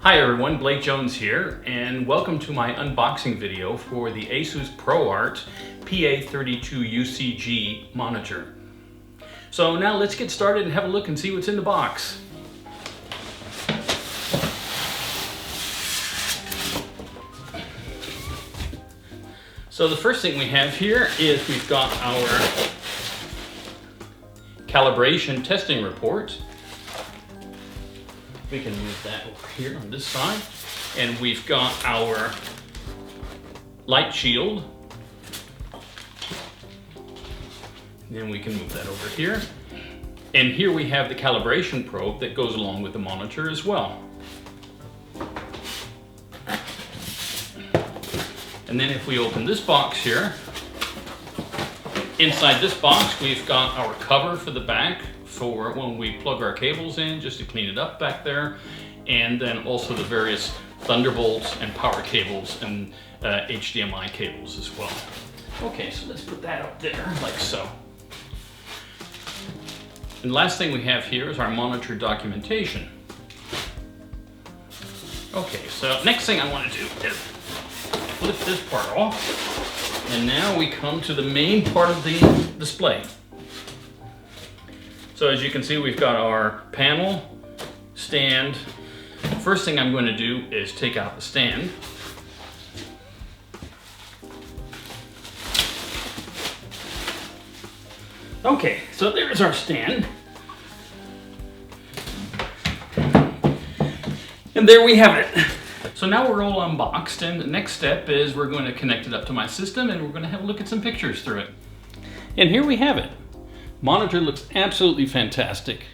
Hi everyone, Blake Jones here, and welcome to my unboxing video for the ASUS ProArt PA32UCG monitor. So now let's get started and have a look and see what's in the box. So the first thing we have here is we've got our calibration testing report. We can move that over here on this side. And we've got our light shield. Then we can move that over here. And here we have the calibration probe that goes along with the monitor as well. And then if we open this box here, inside this box we've got our cover for the back for when we plug our cables in, just to clean it up back there, and then also the various Thunderbolts and power cables and HDMI cables as well. Okay, so let's put that up there like so. And the last thing we have here is our monitor documentation. Okay, so next thing I want to do is flip this part off, and now we come to the main part of the display. So as you can see, we've got our panel, stand. First thing I'm going to do is take out the stand. Okay, so there's our stand. And there we have it. So now we're all unboxed, and the next step is we're going to connect it up to my system and we're going to have a look at some pictures through it. And here we have it. Monitor looks absolutely fantastic.